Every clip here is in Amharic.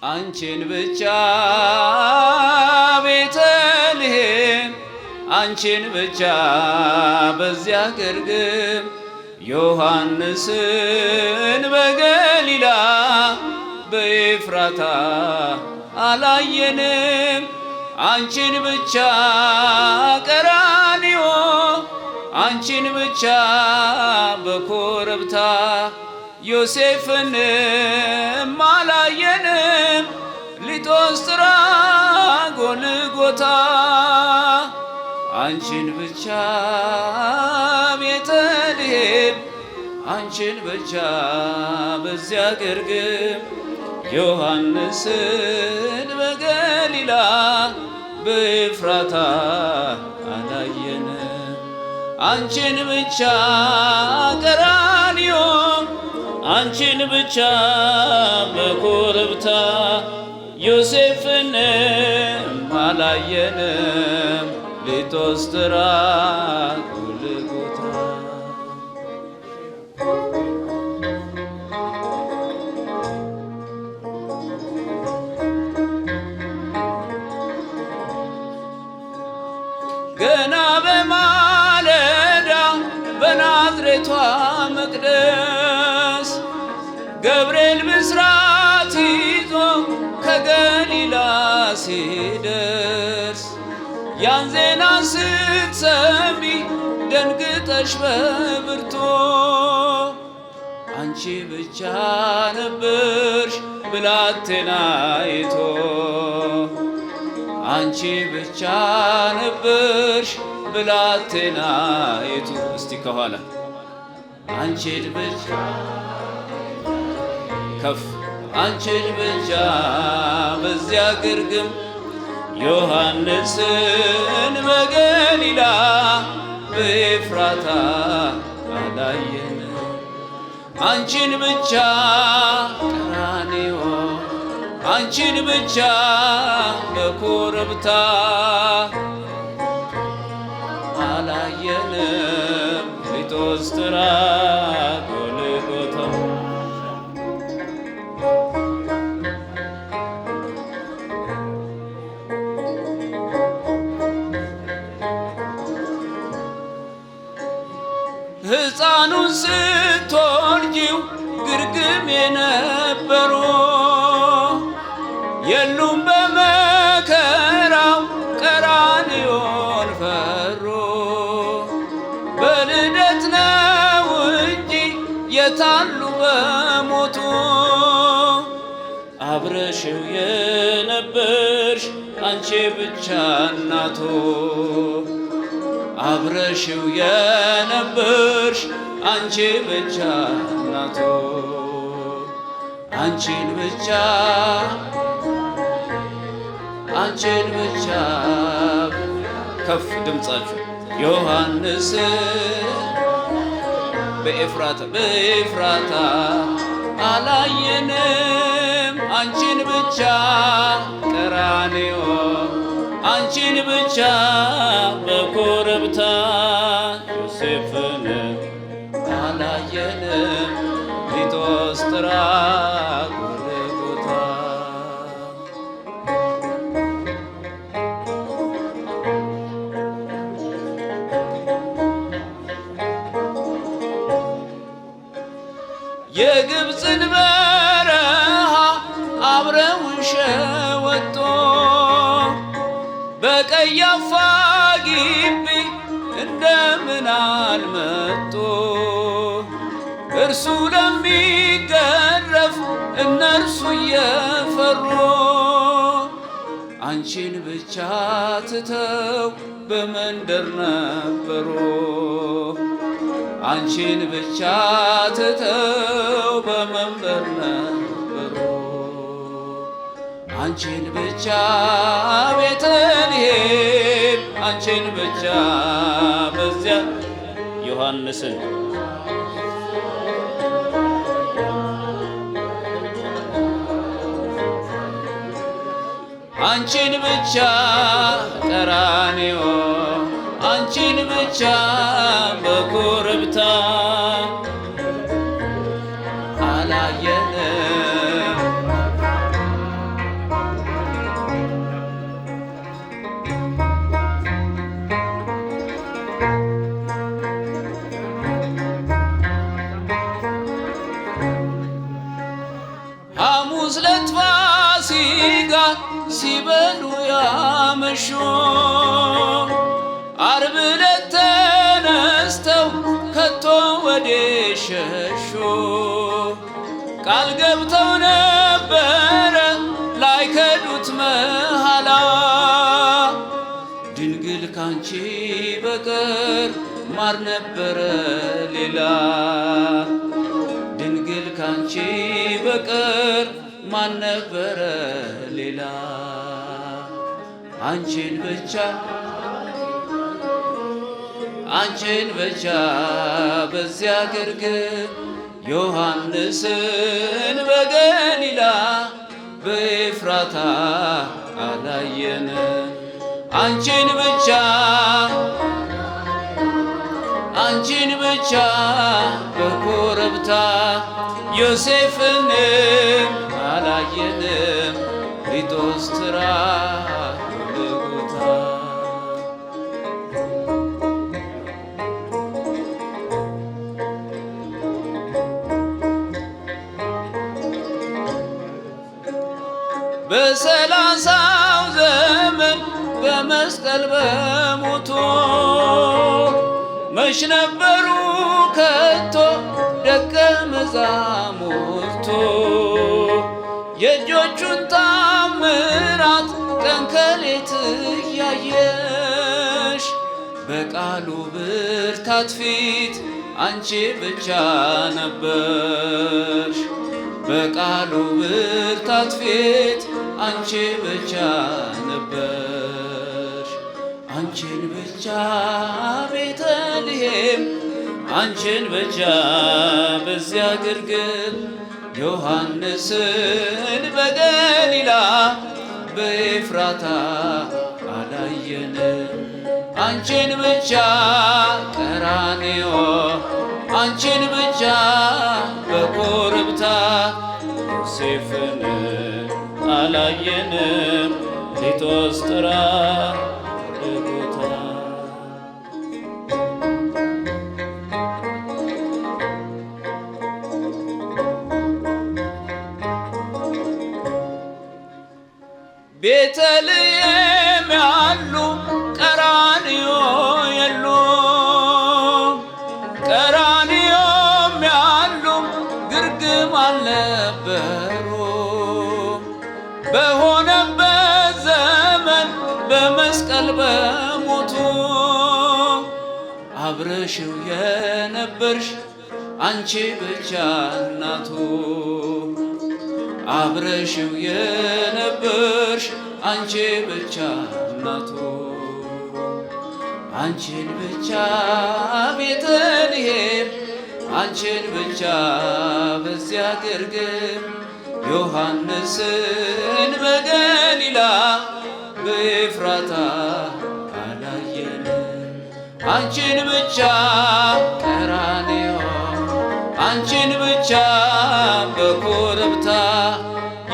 አንቺን ብቻ ቤተልሔም አንቺን ብቻ በዚያ ግርግም ዮሐንስን በገሊላ በኤፍራታ አላየንም። አንቺን ብቻ ቀራንዮ አንቺን ብቻ በኮረብታ ዮሴፍንም አላየንም። ሊጦስትራ ጎልጎታ አንቺን ብቻ ቤተልሔም አንቺን ብቻ በዚያ ግርግም ዮሐንስን በገሊላ በኤፍራታ አላየንም። አንቺን ብቻ ቀራንዮ አንቺን ብቻ በኮረብታ ዮሴፍንም አላየንም። ሊጦስትራ ጎልጎታ ገና በማለዳ በናዝሬቷ መቅደስ ገብርኤል ብስራት ይዞ ከገሊላ ሲደርስ ያን ዜና ስትሰሚ ደንግጠሽ በብርቱ አንቺ ብቻ ነበርሽ ብላቴናይቱ አንቺ ብቻ ነበርሽ ብላቴናይቱ። እስቲ ከኋላ አንቺን ብቻ ከፍ አንቺን ብቻ በዚያ ግርግም ዮሐንስን በገሊላ በኤፍራታ አላየንም። አንቺን ብቻ ቀራንዮ አንቺን ብቻ በኮረብታ አላየንም። ሊጦስትራ ጎልጎታ ሕፃኑን ስትወልጂው ግርግም የነበሩ የሉም በመከራው ቀራንዮን ፈሩ። በልደት ነው እንጂ የታሉ በሞቱ አብረሽው የነበርሽ አንቺ ብቻ እናቱ አብረሽው የነበርሽ አንቺ ብቻ እናቱ አንቺን ብቻ አንቺን ብቻ ከፍ ድምፃችሁ ዮሐንስ በኤፍራታ አላየንም። አንቺን ብቻ ቀራንዮ አንቺን ብቻ በኮረብታ ዮሴፍን አላየንም። ሊጦስትራ ጎልጎታ የግብፅን በረሃ አብረውን ሸወጦ በቀያፋ ግቢ እንደምን አልመጡ እርሱ ለሚገረፍ እነርሱ እየፈሩ አንቺን ብቻ ትተው በመንደር ነበሩ አንቺን ብቻ ትተው በመንበር ነበሩ አንቺን ብቻ ቤተልሔም አንቺን ብቻ በዚያ ዮሐንስን አንቺን ብቻ ቀራንዮ አንቺን ብቻ በኮረብታ አላየንም ሸሹ። ዓርብ ዕለት ተነስተው ከቶ ወዴት ሸሹ? ቃል ገብተው ነበረ ላይከዱት መሐላ። ድንግል ካንቺ በቀር ማር ነበረ ሌላ? ድንግል ካንቺ በቀር ማን ነበረ ሌላ? አንቺን ብቻ አንቺን ብቻ በዚያ ግርግም ዮሐንስን በገሊላ በኤፍራታ አላየንም። አንቺን ብቻ አንቺን ብቻ በኮረብታ ዮሴፍንም አላየንም። ሊጦስትራ ጎልጎታ በሰላሳው ዘመን በመስቀል በሞቱ መች ነበሩ ከቶ ደቀ መዛሙርቱ? የእጆቹን ታምራት ቀን ከሌት እያየሽ በቃሉ ብርታት ፊት አንቺ ብቻ ነበርሽ። በቃሉ ብርታት ፊት አንቺ ብቻ ነበርሽ። አንቺን ብቻ ቤተልሔም አንቺን ብቻ በዚያ ግርግም ዮሐንስን በገሊላ በኤፍራታ አላየንም። አንቺን ብቻ ቀራንዮ አንቺን ብቻ በኮረብታ ዮሴፍን አላየንም። ሊጦስትራ ጎልጎታ ቤተልሔም ያሉ ቀራንዮ የሉም። ቀራንዮም ያሉ ግርግም አልነበሩ። በሆነበት ዘመን በመስቀል በሞቱ አብረሽው የነበርሽ አንቺ ብቻ እናቱ። አብረሽው የነበርሽ አንቺ ብቻ እናቱ። አንቺን ብቻ ቤተልሔም አንቺን ብቻ በዚያ ግርግም ዮሐንስን በገሊላ በኤፍራታ አላየንም። አንቺን ብቻ ቀራንዮ አንቺን ብቻ በኮረብታ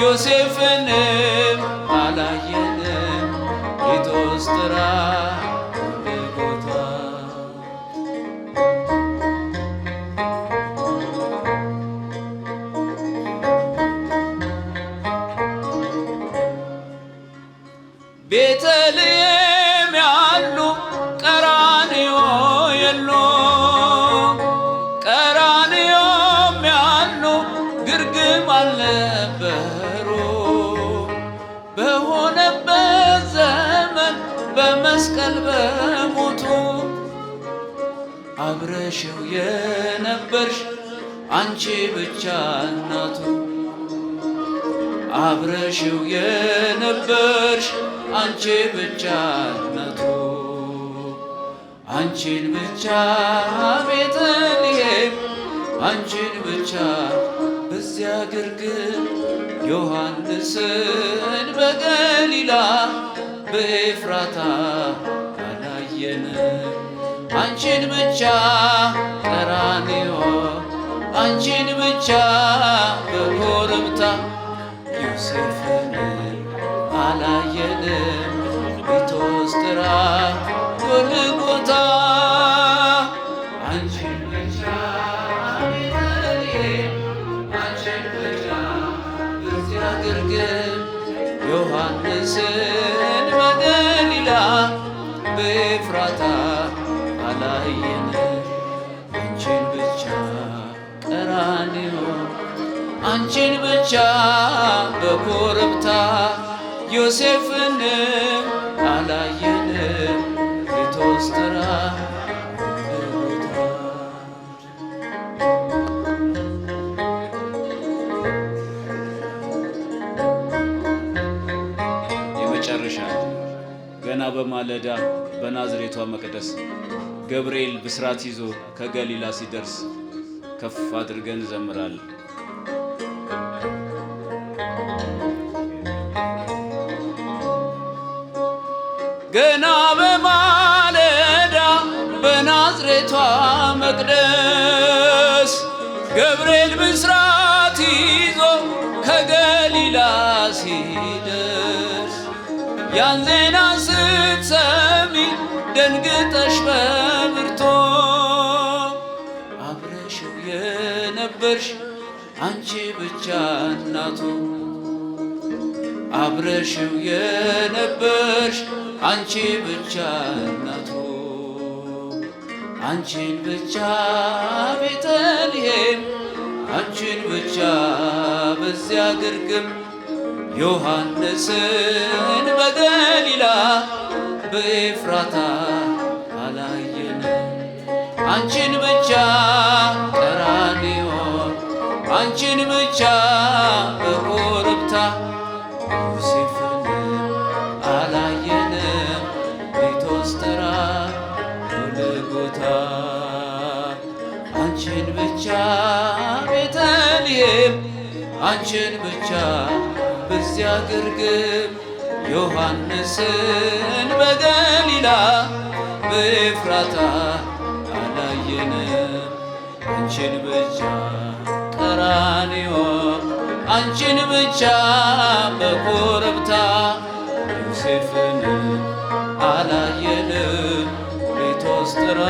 ዮሴፍንም አላየንም። ሊጦስትራ ጎልጎታ ቤተልሔም ያሉ ቀራንዮ የሉም። ቀራንዮም ያሉ ግርግም አልነበሩ። በሆነበት ዘመን በመስቀል በሞቱ አብረሽው የነበርሽ አንቺ ብቻ እናቱ። አብረሽው የነበርሽ አንቺ ብቻ እናቱ። አንቺን ብቻ ቤተልሔም አንቺን ብቻ በዚያ ግርግም ዮሐንስን በገሊላ በኤፍራታ አላየንም። አንቺን ብቻ ቀራንዮ አንቺን ብቻ በኮረብታ ዮሴፍን አላየንም። ሊጦስትራ ጎልጎታ አንቺን ብቻ ቤተልሔም አንቺን ብቻ በዚያ ግርግም ዮሐንስን በገሊላ አንቺን ብቻ ቀራንዮ አንቺን ብቻ በኮረብታ ዮሴፍንም አላየንም ሊቶስትራ የመጨረሻ ገና በማለዳ በናዝሬቷ መቅደስ ገብርኤል ብስራት ይዞ ከገሊላ ሲደርስ ከፍ አድርገን እንዘምራለን። ገና በማለዳ በናዝሬቷ መቅደስ ገብርኤል ብስራት ይዞ ከገሊላ ሲደርስ ያን ዜና ስትሰሚ ደንግጠሽ በብርቱ አብረሽው የነበርሽ አንቺ ብቻ እናቱ አብረሽው የነበርሽ አንቺ ብቻ እናቱ አንቺን ብቻ ቤተልሔም አንቺን ብቻ በዚያ ግርግም ዮሐንስን በገሊላ በኤፍራታ አላየንም። አንቺን ብቻ ቀራንዮ አንቺን ብቻ በኮረብታ ዮሴፍንም አላየንም ሊቶስትራ ጎልጎታ አንቺን ብቻ ቤተልሔም አንቺን ብቻ በዚያ ግርግም ዮሐንስን በገሊላ በኤፍራታ አላየንም። አንቺን ብቻ ቀራንዮ አንቺን ብቻ በኮረብታ ዮሴፍን አላየንም ሊቶስትራ